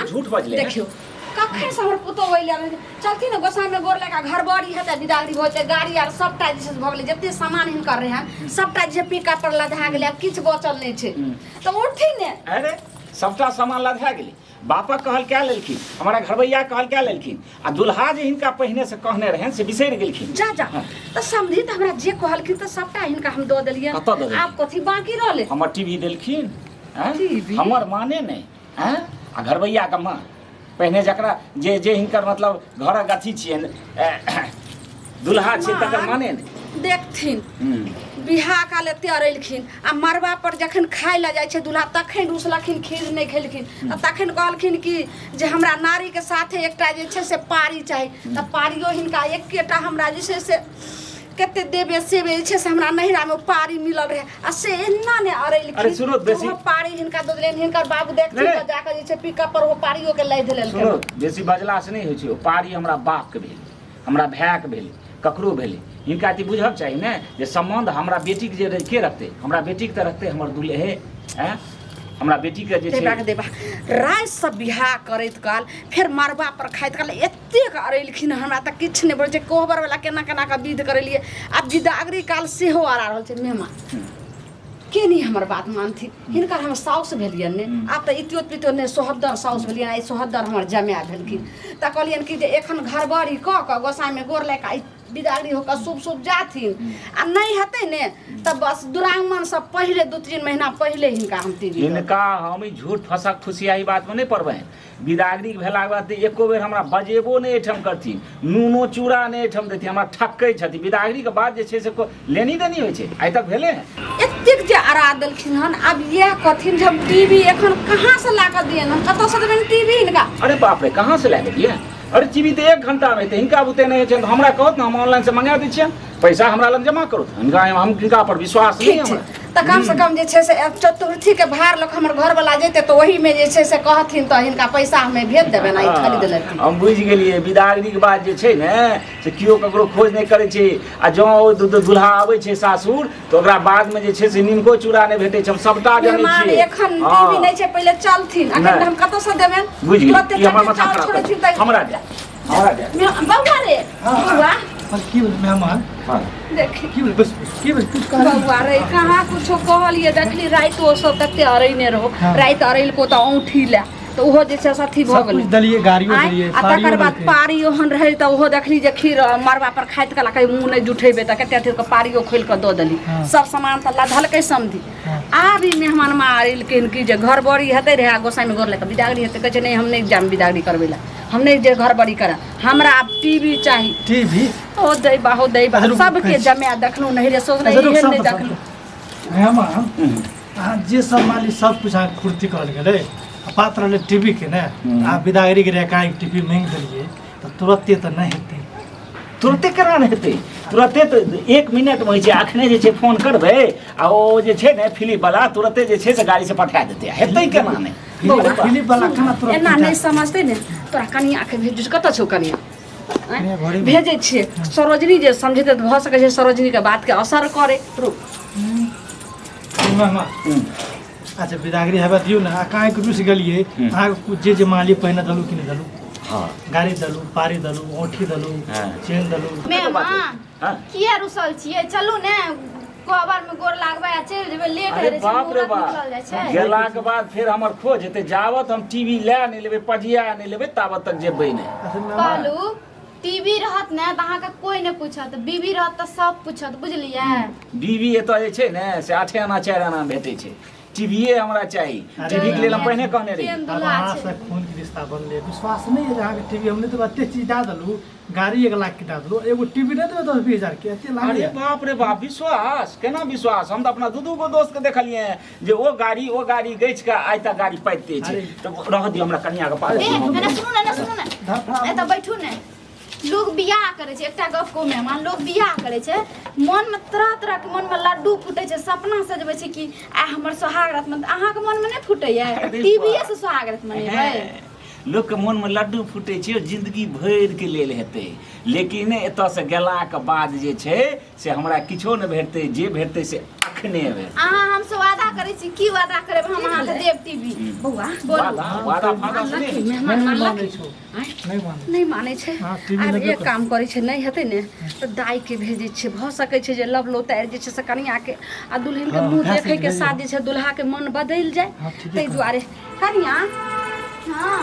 झूठ बजले देखियो कखन से हमर पुतो होइले चलती न गोसाई में गोर लगा घर बड़ी हेतै बिदागरी होते गाड़ी आर सबटा जे भ गेलै जते सामान हिनकर रहे हैं सबटा जे पिका पर लधा गेलै अब किछ बचल नै छै त उठि ने अरे सबटा सामान लधा गेलै बापा कहल क्या लेलखिन हमारा घरवैया कहल क्या लेलखिन आ दुल्हा जे हिनका पहिने से कहने रहन से बिसरि गेलखिन जा जा त समझी त हमरा जे कहलखिन त सबटा हिनका हम द देलिए आब कथि बाकी रहले हमर टीवी देलखिन टीवी हमर माने नै हैं आ घरवैया के मां पहिने जकरा जे जे हिनकर मतलब घरक अथी छियन दुल्हा छै तकर माने नै देखथिन बिहा काले तैयार एलखिन आ मरबा पर जखन खाय ला जाइ छै दुल्हा तखन रुसलखिन खीर नहि खेलखिन आ तखन कहलखिन कि जे हमरा नारी के साथे एकटा जे छै से पारी चाही त पारियो हिनका एकेटा हमरा जे छै से कते देबे से जे छै से हमरा नहिरा में पारी मिलल रहे आ से एना ने अरेलखिन अरे सुनो बेसी पारी हिनका द देलन हिनकर बाबू देखथिन त जाके जे छै पिकअप पर वो पारियो के लै देलन सुनो बेसी बजला से नहीं होइ छै ओ पारी हमरा बाप के भेल हमरा भाय के भेल ककरो भेल हिनका ती बुझब चाहिए ने जे संबंध हमरा बेटी के जे के रखते हमरा बेटी के त रखते हमर दुल्हे हैं हमरा बेटी के जे छै देबा राय सब बिहा करैत काल फिर मरबा पर खाइत काल एतेक अरेलखिन हमरा त किछ नै बोल छै कोहबर वाला केना केना का विध करलिए अब बिदागरी काल सेहो आ रहल छै मेहमान के नहीं हमर बात मानथि हिनकर हम साउस भेलियन ने आब त इतियोत पितो ने सोहदर साउस भेलियन आई सोहदर हमर जमाय भेलखिन त कहलियन कि जे एखन घरबारी क गोसाई में गोर ले का बिदागरी होकर शुभ शुभ जाथिन आ नहीं हते ने तब बस दुरागमन सब पहले 2-3 महीना पहले हिनका हम टीवी हिनका हम झूठ फसक फुसियाई बात में नहीं पड़बै बिदागरी भेला बाद एको बेर हमरा बजेबो नहीं एठम करथिन नूनो चूड़ा नहीं एठम देथिन हमरा ठक्कै छथि बिदागरी के बाद जे छै से लेनी देनी होइ छै आइ तक भेले एतेक जे अरा देलखिन हन अब ये कथिन जब टीवी एखन कहां से ला के दियन हम कत से देबन टीवी हिनका अरे बाप रे कहां से लाके दिए अरे टीवी तो 1 घंटा में हिनका बुते नहीं छै हमरा कहत ना हम ऑनलाइन से मंगा दै छियन पैसा हमरा लग जमा करू हिनका हम हिनका पर विश्वास नहीं हमरा त कम से कम जे छै से चतुर्थी के भार लोग हमर घर वाला जेते तो वही में जे छै से कहथिन त हिनका पैसा हमें भेज देबे ना खरीद लेथिन हम बुझ गेलिए बिदागरी के बाद जे छै ने से कियो ककरो खोज नहीं करे छै आ जो दुल्हा आबै छै सासुर तो ओकरा बाद में जे छै से निमको चूड़ा नहीं भेटै छै हम सबटा जानै छियै एखन टीवी नहीं छै पहले चलथिन अखन हम कत से देबे बुझ गेलिए ई हमर माथा खराब हमरा दे बउआ रे बउआ की बोल मेहमान देखी की बोल बस की बोल कुछ कह बउआ रे कहां कुछो कहलिए देखली राइतो सब तते अरैने रहो राइत अरैल को त औंठी ले तो ओहो जे छै साथी भ गेल दलिए गाड़ियो दलिए आ तकर बाद पारी ओहन रहै त ओहो देखली जे खीर मरबा पर खाइत कला कहीं मुंह नहीं जुठेबे त कते के पारियो खोल के द देली सब सामान त लधल के समझी आब ई मेहमान मारिल केन की जे घर बड़ी हेते रहे गोसाई में गोर लेके बिदागरी हेते कहे नहीं हम नहीं जाम बिदागरी करबेला हम नहीं जे घर बड़ी करा हमरा अब टीवी चाहिए टीवी ओ दई बाहो सब के जमे देखलू नहीं रे सोच नहीं देखलू मेहमान जे सब माली सब कुछ पूर्ति कर गेले पात्र ले टीवी के ना आ बिदागरी के रेखा टीवी मांग देलिए तो तुरंते तो नहीं हेते तुरंते केना नहीं हेते तुरंते तो 1 मिनट में जे अखने जे छै फोन करबे आ ओ जे छै ने फिलिप वाला तुरंते जे छै से गाड़ी से पठा देते हेते केना नहीं फिलिप वाला खाना तुरंत एना नहीं समझते ने तोरा कनिया के भेज कत छौ कनिया भेजे छिए सरोजनी जे समझते भ सके छै सरोजनी के बात के असर करे मामा अच्छा बिदागरी हेबा दियो ना काहे के रुस गेलिए आ कुछ जे माली पहिने दलु कि नहीं दलु हां गाड़ी दलु पारी दलु ओठी दलु चेन दलु मेहमान किया रुसल छिए चलू ने कोबर में गोर लागबा चल जेबे लेट है रे बाप रे बाप गेला के बाद फिर हमर खोज हेते जावत हम टीवी ले नहीं लेबे पजिया नहीं लेबे तावत तक जेबै नहीं कहलू टीवी रहत ने त अहा के कोई ने पूछत बीबी रहत त सब पूछत बुझलिए बीबी एत जे छै ने से 8 आना 4 आना भेटै छै टीवीए हमरा चाहिए टीवी के लिए हम पहिने कहने रही अब से खून के रिश्ता बनले विश्वास नहीं है जहां के टीवी हमने तो एते चीज दा दलु गाड़ी 1 लाख के दा दलु एगो टीवी दे देबे 10-20 के एते लाग अरे बाप रे बाप विश्वास केना विश्वास हम त अपना दू गो दोस्त के देखलिए जे ओ गाड़ी गइछ के आइ तक गाड़ी पाइते छै त रह दियो हमरा कन्या के पास सुनु ने एत बैठू ने लोग बियाह करे छे एकटा गप को मेहमान लोग बियाह करे छे मन में तरह तरह के मन में लड्डू फूटे छे सपना सजबे छे कि आ हमर सोहाग रात में अहा के मन में नहीं फूटे है टीवी से सोहाग रात मनेबै लोक के मन में लड्डू फूटे छै जिंदगी भर के लेल हेतै लेकिन एतऽ से गेला के बाद जे छै से हमरा किछो नहि भेटतै जे भेटतै से अखने भेटतै अहाँ हमसे वादा करै छी की वादा करब हम अहाँ के देव टीवी बौआ वादा वादा फादा से नहि। मेहमान नहीं मानलक मानै छौ नहीं मानै नहीं मानै छै हाँ, टीवी आब लगे एक तो। काम करै छै नहीं हेतै ने तऽ दाइ के भेजै छै भऽ सकै छै जे लव लोतारि जे छै से कनिया के आ दुल्हन के हाँ, मुंह भए देखै के सकै साथ जे छै दुल्हा के मन बदलि जाय हाँ, ठीके ताहि कहलहुँ। दुआरे कनिया हाँ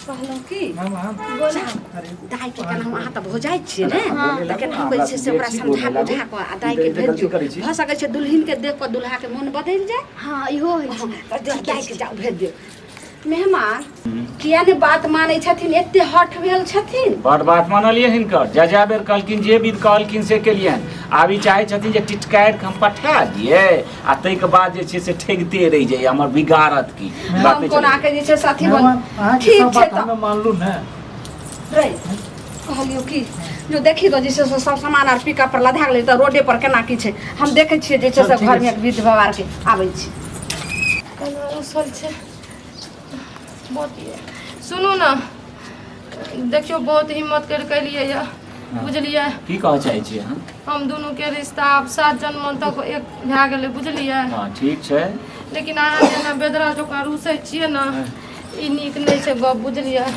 कहलहुँ की मामा बोले अरे दाइ के केना हम अहाँ तऽ भोजाइ छियै ने हाँ, तऽ केना हम कहै छै से ओकरा समझा बुझा कऽ आ दाइ के भेज दियौ भऽ सकै छै दुल्हन के देख कऽ दुल्हा के मन बदलि जाय हाँ इहो होइ छै तऽ दाइ के जाउ भेज दियौ मेहमान किया ने बात मानै छथिन एते हठ भेल छथिन बड़ बात मानलियै हिनकर जा बेर कहलखिन जे विध कहलखिन से केलियनि आब ई चाहै छथिन जे टिटकारि के हम पठा दियै आ ताहिके बाद जे छै से ठेगते रहि जाइए हमर बिगाड़त की बात हम नहि कोना चलै। के जे छै साथी बन मेहमान अहाँ के ठीक सब छै बात तऽ हमें मानलू ने रे कहलियो की जो देखी तो जैसे से सब सामान आर पिकअप पर लधा गेलै तऽ रोडे पर केना की छै हम देखै छियै जे छै चल, से ठीक घर में छै। विध व्यवहार के आबै छी उसल छै बहुत सुनू ने देखियो बहुत हिम्मत करके एलियै यऽ बुझलियै की कहऽ चाहै छियै अहाँ हम दुनू के रिश्ता आब 7 जन्म तक एक भए गेलै बुझलियै हाँ ठीक छै लेकिन अहाँ जेना बेदरा जकाँ रूसै छियै ने ई नीक नहि छै गप बुझलियै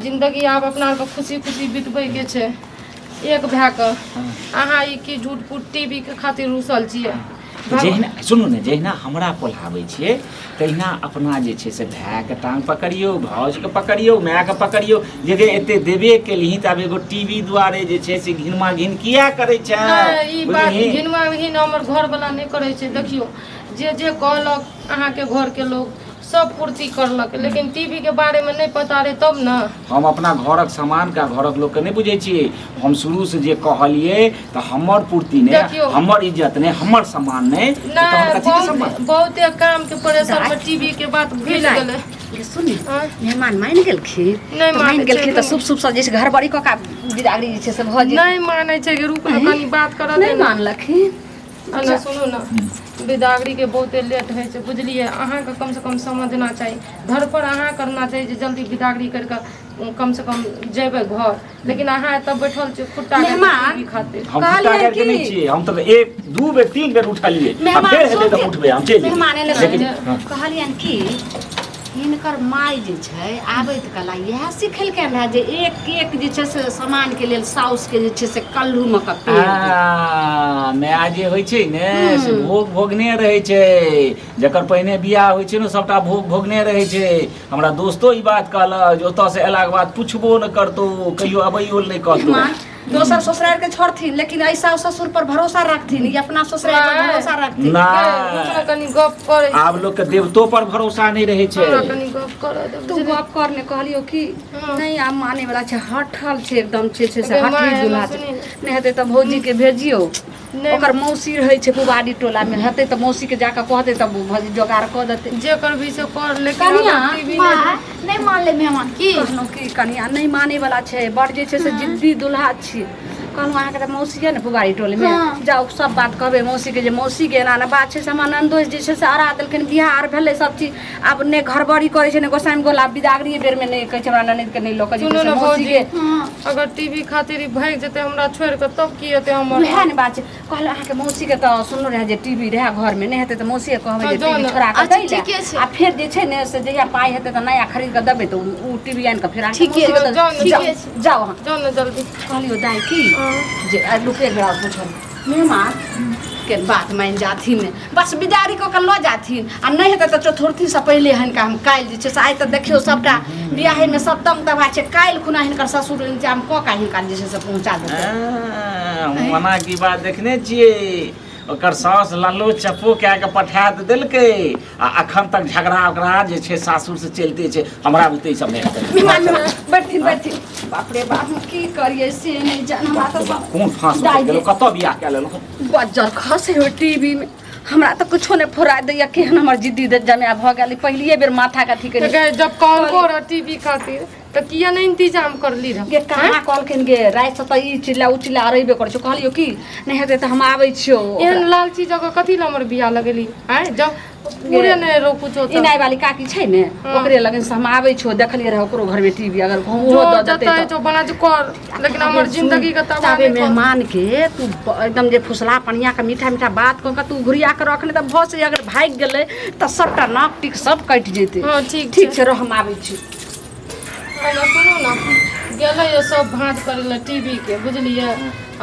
जिंदगी आब अपना आरके खुशी खुशी बितबैके छै एक भए कऽ अहाँ ई की झूठ फूट टीवी के खातिर रूसल छियै जहिना सुनू ने जहिना हमरा पोल्हाबै छियै तहिना अपना जे छै से भायके टांग पकड़ियौ भाउजके पकड़ियौ मायके पकड़ियौ जे एते देबे केलिही तऽ आब एगो टीवी दुआरे जे छै से घिनमा घिन किया करै छै नहि, ई बात घिनमा घिन हमर घर वाला नहीं करे छै देखियो जे कहलक अहाँ के घर के लोग सब पूर्ति करलक लेकिन टीवी के बारे में नहीं पता रहे तब ना हम अपना घरक सामान का घरक लोग के नहीं बुझे छियै हम शुरू से जे कहलियै तऽ हमर पूर्ति ने देखियौ। हमर इज्जत ने हमर सामान ने तऽ हम कथी के सम्मान बहुते काम के प्रेशर में टीवी के बात भूल गेले ये सुन हाँ? मेहमान मान गेलखिन नहीं तऽ मानै मान गेलखिन छै। तऽ शुभ शुभ सब जैसे घर बड़ी कऽ का बिदागरी जे छै से भऽ जेतै नहीं माने छै कि रुक हैं? कनी बात करऽ नहीं दे ना मानलखिन ना सुनू ना बिदागरी के बहुते लेट है छै बुझलिए अहाँ के कम से कम समझना चाहिए घर पर अहाँ करना चाहिए जे जल्दी बिदागरी करके कम से कम जेबै घर लेकिन अहाँ एतऽ बैठल छी खुट्टा के मेहमान, टीवी खातिर हम कहलियै खुट्टा करके कि- नहीं छियै हम तऽ एक दू बेर तीन बेर उठलियै आ मेहमान फेर हेतै तऽ सुन उठबै हम चलि मेहमान एने जेबै। लेकिन सुन। हाँ। कहलियन कि हिनकर माय जे छै आबैत कला इएह सिखेलकै रहे जे एक एक जे छै से सामान के लेल साउस के जे छै से कल्लू में का पेड़ माय जे होइ छै ने से भोग भोगने रहै छै जकर पहिने बियाह होइ छै ने सबटा भोग भोगने रहै छै हमरा दोस्तो ई बात कहलक जे ओतऽ से एलाके बाद पुछबो न करतौ कहियो अबैयो नहि कहतौ मेहमान दोसर ससुराल के छोड़थिन लेकिन ऐसा ससुर पर भरोसा रखथिन ये अपना ससुराल पर नहीं। भरोसा रखथिन ना हमरा कनी गप करे आब लोग के देवतो पर भरोसा नहीं रहे छै हमरा कनी गप करे दे तू गप करने कहलियो कि हाँ। नहीं आब माने वाला छै हठल छै एकदम छै से अगे माय, हठी दुल्हा सुनी। नहीं हेतै तऽ भौजी के भेजियो नहीं। ओकर मौसी रहै छै पुबारी टोला में हेतै तऽ मौसी के जाके कहतै तब भौजी जोगाड़ कऽ देतै जे करबी से कर लेकिन कनिया, अगर टीवी माँ नहीं नहीं मान ले मेहमान की कहलहुँ कि कनिया नहीं माने वाला छै बड़ जे छै से जिद्दी दुल्हा छियै कहलहुँ अहाँके तऽ मौसी है ने पुबारी टोलमे हाँ। जाउ सब बात कहबै मौसीके जे मौसीके एना ने बात छै से हमर नन्दोस जे छै से अरा देलखिन बियाह आर भेलै सब चीज आब ने घरबड़ी करै छै ने गोसाइम गोला बिदागरी बेरमे नहि कहै छै हमरा ननदके नहि लोक सुनू ने मौसीके भौजी अगर टीवी खातिर ई भागि जेतै हमरा छोड़ के तब की हेतै हमर उएह ने बात छै कहलहुँ अहाँके मौसीके तऽ सुनलहुँ रहै जे टीवी रहै घरमे नहि हेतै तऽ मौसीके कहबै जे हाँ, टीवी जाउ ने। छोड़ा कऽ अच्छा, दै ठीके लए छै। आ फेर जे छै ने से जहिया पाइ हेतै तऽ नया खरीद कऽ देबै तऽ उ टीवी आनि कऽ फेर अहाँके ठीके मौसीके छै, दऽ- जाउ ने, जाउ- ठीके छै। जाउ अहाँ जाउ ने जल्दी कहलियो दाइ की हाँ। जे लुके बेड़ा पूछल मेहमान के बात मान जाथिन बस बिदारी कऽ के लऽ जाथिन आ नहीं हेतै तऽ चतुर्थी से पहिले हिनका हम काल्हि जे छै से आइ तऽ देखियौ सबटा बियाहेमे सप्तम दबा छै काल्हि खुना हिनकर ससुर इंतजाम कऽ के हिनका जे छै से पहुँचा देतै मना की बात देखने छियै ओकर सास लल्लो चप्पो कए के पठा तऽ देलकै आ अखन तक झगड़ा ओकरा जे छै सासुर से चलते छै हमरा बुते ई सब नहि हेतै मेहमान बैठथिन बाप रे बाप हम की करिए से नहीं जान हमरा तऽ सब कोन फांस दाइ गेलो कतऽ बियाह कए लेलहुँ बज्जर खसे हो टीवी में हमरा तऽ कुछो नहीं फुरा दैया केहन हमर जिद्दी जमा भऽ गेल पहिलिए बेर माथा के अथी तो करी गए जब कॉल करो टीवी खातिर तो किया नहीं इंतजाम कर ली रह गे कहाँ कहलखिन गे राति से त ई चिल्ला उ चिल्ला अरेबे करै छौ कहलियो की नहीं हेतै त हम आबै छियो एहन लालची जगह कथी ला हमर बियाह लगेली हैं जब पूरे नहीं रो कुछ ई नाई वाली काकी छै ने ओकरे लगन से हम आबै छियो देखलिए रह ओकरो घर में टीवी अगर घूमो जो द देतै जतै जो बना जो कर लेकिन हमर जिंदगी का तबाह ताबे नहीं कर। मेहमान के तू एकदम जे फुसला पनिया के मीठा मीठा बात क के तू घुरिया के रखने त भस अगर भाग गेलै त सबटा नाक टिक सब कटि जेतै हाँ ठीक ठीक छै रह हम आबै छी ना सुनो ना गेलै ये सब भाँज करे ला टीवी के बुझलिए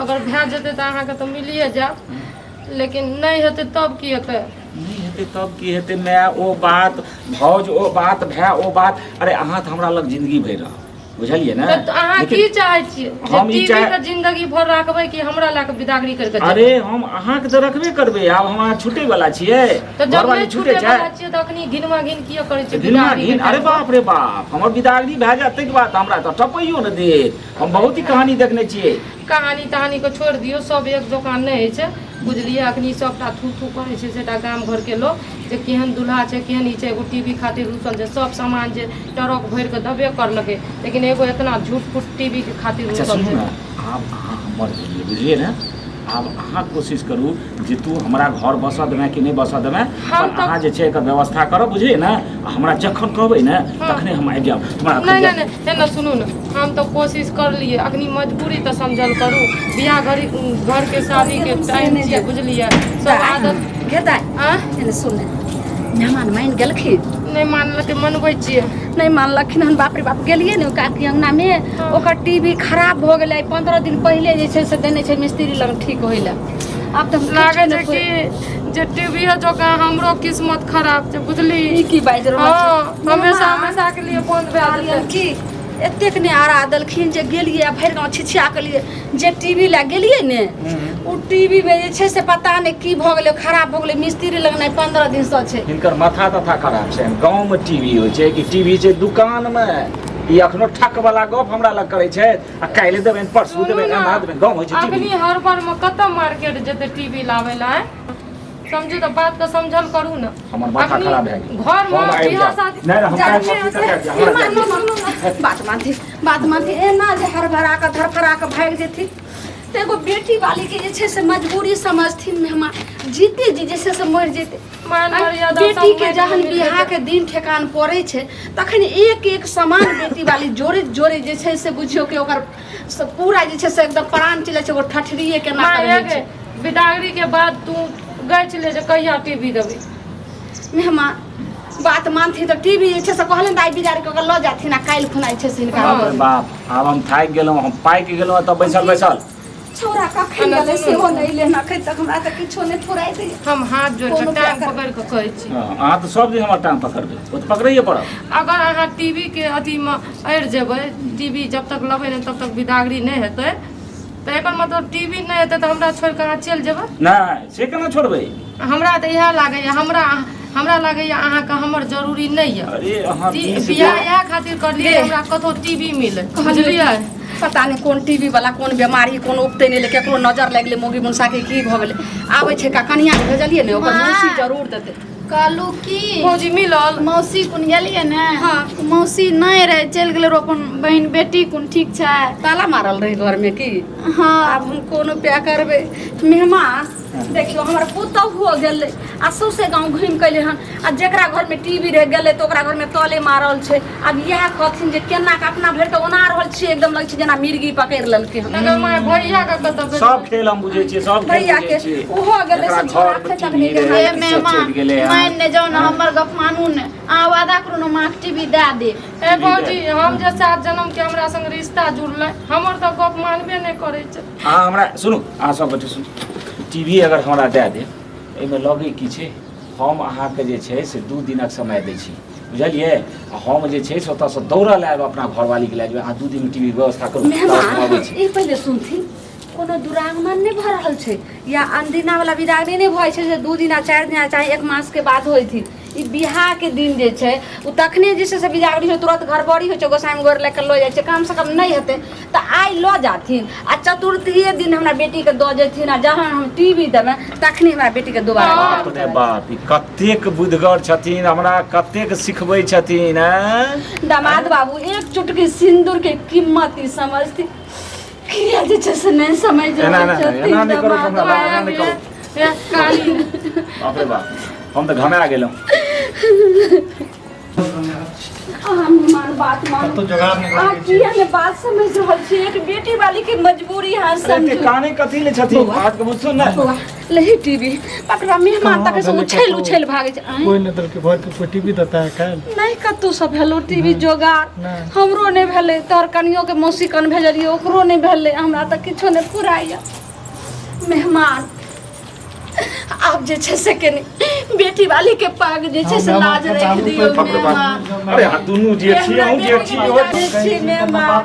अगर भए जेतै तऽ अहाँके तऽ मिलिए जायत लेकिन नहीं हेतै तब की हेतै नहीं हेतै तब की हेतै माय ओ बात भौज ओ बात भाय ओ बात अरे अहाँ तऽ हमरा लग जिंदगी भरि रह बुझलिए ने तऽ अहाँ की चाहै छियै जे हम ई टीवी चाहे- के जिंदगी भर राखबै कि हमरा ला के विदागरी करके अरे हम अहाँके तऽ रखबे करबै आब हम अहाँ छूटे वाला छियै तऽ जब घरवाली नहीं छूटे वाला छियै तऽ अखनी घिनमा घिन किया करै छियै घिनमा विदागरी घिन के अरे टाइम? बाप रे बाप हमर विदागरी भए जाए ताहिके बाद हमरा तऽ टपैयो न देत हम बहुत ही कहानी देखने छियै कहानी तहानी को छोड़ दियो सब एक दोकान नहीं है बुझलिए अखनी सबटा थू थू करे छै सेटा गाम घर के लोग जे केहन दूल्हा छै केहन ई छै एगो टीवी खातिर रुसल छै सब सामान जे ट्रक भरि के दबे करलकै लेकिन एगो इतना झूठ फूट टीवी के खातिर अच्छा रुसल सुनू छै ने आब अहाँ हमर भेलियै बुझलियै ने आब अहाँ कोशिश करू जे तू हमरा घर बसऽ देबै कि नहि बसऽ देबै हम पर तऽ- अहाँ जे छै एकर व्यवस्था करब बुझलियै ने आ हमरा जखन कहबै ने तखने हम आबि जायब हमरा नहीं नहीं नहीं है ना सुनू ना हम तो कोशिश कर लिए अखनी मजबूरी तो समझल करू बियाह घर के शादी के टाइम छियै बुझलिए सब आदत गे दाई आ एने सुन मेहमान मान गेलखिन नहीं मानलकै मनबै छियै नहीं मानलखिन हन बाप रे बाप गेलिए ने काकी अंगना में ओकर टीवी खराब भ गेलै 15 दिन पहिले जे छै से देने छै मिस्त्री लग ठीक होइ ला आब तऽ हम लागे किछु छै नहि कि जे टीवी है जो का हमरो किस्मत खराब छै बुझली ई की बाजि रहल हाँ छै हमेशा हमेशा के लिए बंद भए कहलियन जेतै की एतेक ने आरा देलखिन जे गेलिए भरि गाँव छिछिया के लिए जे टीवी ला गेलिए ने ओ टीवी में जे छै से पता नहीं की भ गेलै खराब भ गेलै मिस्त्री लग नहीं 15 दिन से छै हिनकर माथा तथा खराब छै गाँवमे टीवी होइ छै कि टीवी छै दुकानमे ई अखनो ठक वाला गप हमरा लग करै छै आ काल्हि देबै परसू देबै एना देबै गाँव होइ छै अखनी टीवी हर बार में कतऽ मार्केट जेतै टीवी लावे ला समझू तो बात के समझल करू ना हमर माथा अखनी खराब भए गेल घर में हम आबि बियाह जायब। शादी नहि हम काल्हि जा- परसू तक आबि जायब, हमरा जायब। बात मानती एना जे हरभरा के धरफरा के भाग जेथिन तो एगो बेटी वाली के जे छै से मजबूरी समझथिन मेहमान जीते जी जे छै से मर जेते मान मर्यादा बेटी के सम्मान जहन मिल बियाह जेतै। के दिन ठेकान पड़े छै तखन एक एक समान बेटी वाली जोड़े जोड़े जे छै से बुझियो कि ओकर पूरा जे छै से एकदम प्राण चले छै एगो ठठरिए के ना माँ करे ये छै विदागरी के बाद तू गई छले जे कहिया टीवी देबी मेहमान बात मानथिन तो टीवी जे छै से कहलन दाई बिदारी के ल जाथिन आ काल्हि खुनाइ छै से हिनका हाँ। अरे बाप आब हम थाकि गेलहुँ हम पाकि गेलहुँ तब बैसल बैसल छोरा कखन गेलै सेहो नहि लेना अखन तक हमरा तऽ किछो नहि फुराइ दै हम हाथ जोड़ के कोनो टांग क्या पकड़ के कहै छी हाँ, अहाँ तऽ सब दिन हमर टाँग पकड़बै ओ तऽ पकड़ैए पड़त अगर अहाँ टीवी के अथी में अड़ जेबै टीवी जब तक लेबै नहीं तब तक विदागरी नहीं हेतै तो एकर मतलब टीवी नहीं हेतै तो हमरा छोड़ के अहाँ चलि जेबै नहि से केना छोड़बै हमरा तऽ इएह लागैए हमरा लागैए अहाँके हमर जरूरी नहीं है अरे अहाँ बीस बियाह गो- इएह खातिर करलियै गे। हमरा कतौ टीवी मिले बुझलियै पता नहीं कोन टीवी वाला कोन बीमारी कोन उपते नहीं ले केकरो नजर लागि गेलै मोगी मुनसा के की भऽ गेलै आबै छै का कनिया के भेजलिए ने ओकर माँ। मौसी जरूर देतै कहलू की फौजी मिलल मौसी कुन गेलिए ने हाँ। मौसी नहीं रहे चलि गेलै अपन बहन बेटी कुन ठीक छै ताला मारल रही घर में की हाँ आब हम कोनो प्या करबै मेहमान देखियो हमर पुतहु हो गेलै आ सौसे गाँव घुमि के एलै हन आ जेकरा घर में टीवी रह गेलै तो ओकरा घर में तले मारल छै अब इएह कहथिन जे केना के अपना भरि तऽ ओना रहल छियै एकदम लग छै जेना मिर्गी पकड़ि लेलकै हन नगर माय भैया के कतऽ सब खेल हम बुझै छियै सब खेल भैया बुझै के छियै ओहो गेलै एकरा से छोड़ा घर खे तक टीवी नहीं गेलै रहै, ए किछो मेहमान चलि गेलै हन। मान ने जाओ ना हमर गप मानू ने अहाँ वादा करू ने माँ टीवी दे दे ए भौजी हम जे 7 जन्म के हमरा संग रिश्ता जुड़लै हमर तऽ गप मानबे नहीं करै छै अहाँ हमरा सुनू अहाँ सब गोटे सुनू टीवी अगर हमरा दए देब एहिमे लगै की छै हम अहाँके जे छै से 2 दिनक समय दै छी बुझलिए आ हम जे छै से ओतऽसँ दौड़ल आयब अपना घरवालीके लए जेबै अहाँ 2 दिन टीवी व्यवस्था करू तब हम अबै मेहमान छी ई पहिले सुनथिन कोनो दुरागमन नहीं भऽ रहल छै या अनदिना वाला विदागरी नहीं भऽ छै जे 2 दिन आ 4 दिन आ चाहे 1 मास के बाद होइ थी ई बियाह के दिन जे छै उ तखने जे छै से बिदागरी हो तुरंत घरबड़ी हो छै गोसाई गोर लेके लो जाइ छै कम से कम नहीं हेतै तऽ आइ लो जाथिन आ चतुर्थीये दिन हमरा बेटी के दऽ जेथिन आ जहाँ हम टीवी देबै तखने हमरा बेटी के दोबारा बाप रे बाप ई कतेक बुधगर छथिन हमरा कतेक सिखबै छथिन दामाद बाबू एक चुटकी सिंदूर के कीमत ई समझती किया जे छै से नहीं समझ एना नहीं करो दामाद हमरा एना नहीं करो काली बाप रे बाप हम तऽ घमे आ गेलहुँ मेहमान बात मान तो जुगाड़ नहीं आ किया ने बात समझ रहल छी एक बेटी वाली के मजबूरी हां अरे समझ काने कथी ले छथिन आज के बुझू ना लही टीवी पकड़ा मेहमान तक से उछल भागे छै आइ कोई नहीं दल के भर के कोई टीवी देता है कल नहीं कतौ सब हेलो टीवी जोगार नहीं। हमरो नहीं भेले तोहर कनियो के मौसी कन भेजलिए ओकरो नहीं भेले हमरा त किछो नहीं पुराइया मेहमान आप जे छै से केने बेटी वाली के पाग जे छै से लाज रख दियो मेहमान अरे हाँ दुनू जे छी हम जे छी मेहमान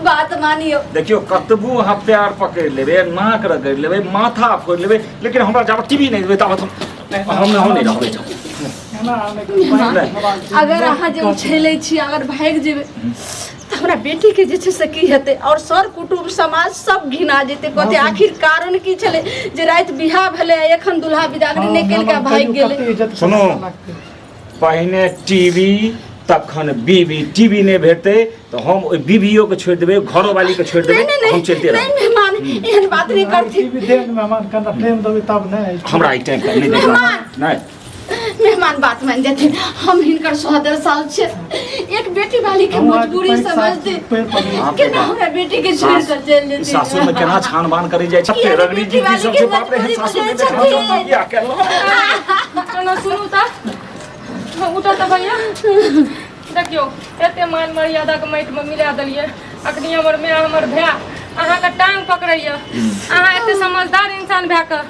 बात मानियो देखियो कतबो अहाँ पैर पकड़ि लेबै नाक रगड़ि लेबै माथा फोड़ि लेबै लेकिन हमरा जब टीवी नहीं देबै तब हम नहीं रहबै अगर अहाँ जे उछलै छी अगर भागि जेबै तऽ हमरा बेटी के जे छै से की हेतै और सर कुटुम्ब समाज सब घिना जेतै कहते आखिर कारण की छलै जे राति बियाह भेलै एखन दुल्हा बिदागरी निकलि के भागि गेलै सुनो पहिने टीवी तखन बीबी टीवी नहीं भेटतै तो हम ओइ बीबीओ के छोड़ि देबै घरो वाली के छोड़ि देबै हम चलते नहीं मेहमान एहन बात नहीं करती टीवी देख मेहमान कना प्रेम देबै तब नहीं हमरा ई टाइम नहीं देखा नहीं मेहमान बात मान जाते हम हिनकर 100 साल छे एक बेटी वाली के मजबूरी समझते केना हमरा बेटी के छोड़ कर चल जेते सासुर में केना छान बान करी जाय छते रगड़ी जी सब से बाप रे सासुर में देखा क्या कर सुनू तऽ उठो तऽ भैया देखियो एते मान मर्यादा के माटि में मिला देलिए अखनी हमर माय हमर भाय अहाँ के टांग पकड़ैया अहाँ एते समझदार इंसान भए के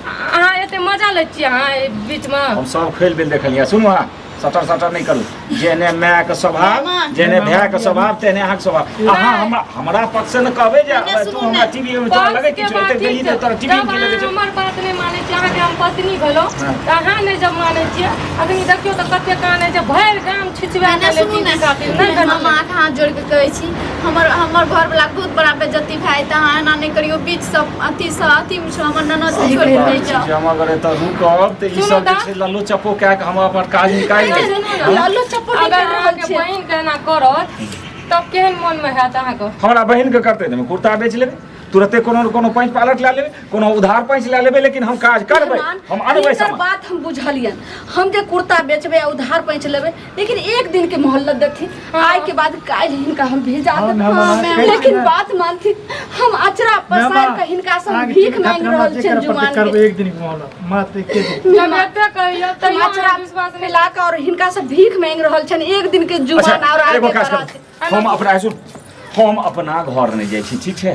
अहाँ एते मजा लै छियै अहाँ बीच में हम सब खेल बेल देखलिए सुनू अहाँ सटर सटर नहीं करू जेने माय के स्वभाव जेने भाय के स्वभाव तेने अहाँ के स्वभाव अहाँ हमरा पक्ष से न कहबे जे तू हमरा टीवी में चल लगे कि एते गली ते तोरा टीवी के लगे हमर बात नहीं माने छी अहाँ के हम पत्नी भेलो त अहाँ नहीं जब माने छी अखनी देखियो त कते काने जे भैर गाम छिछवा के लेकिन खातिर नहीं हम आँख हाथ जोड़ के कहै छी हमर घर वाला बहुत बड़ा बेइज्जती भाई त अहाँ एना नहीं करियो बीच सब अति में छ हमर ननद छोड़ के नहीं जाओ हम अगर त रुकब त ई सब जे छै लल्लो चप्पो कए के हम अपन काज निकाल लालो चप्पल अगर अहाँ के बहन के एना करत तब केहन मन में हैत अहाँ के हमरा बहन के करते देबै कुर्ता बेच लेबै तुरंते कोनो पैंच पालट ला लेबै कोनो उधार पैंच ला लेबै लेकिन हम काज करबै हम अनबै सर बात हम बुझलियन हम जे कुर्ता बेचबै आ उधार पैंच लेबै लेकिन एक दिन के मोहल्लत देथी आइ के बाद काल्हि हिनका हम भेजा देबै लेकिन बात मानथी हम अचरा पसार के हिनका से भीख मांग रहल छै जुमान करबै एक दिन के मोहल्लत मात्र एक दिन हम एते कहियो त अचरा विश्वास मिला के और हिनका से भीख मांग रहल छन एक दिन के जुमान और एगो काज कर हम अपना सुन हम अपना घर नहीं जाइ छी ठीक छै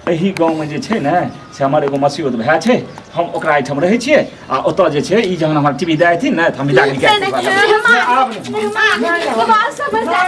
एही गाँव में जे छै ने से हमर एगो मसीहोत भाय छै हम ओकरा एहिठाम रहै छियै आ ओतऽ जे छै ई जहन हमर टीवी दए हथिन ने तऽ हम विदा करि के आब मेहमान समझदार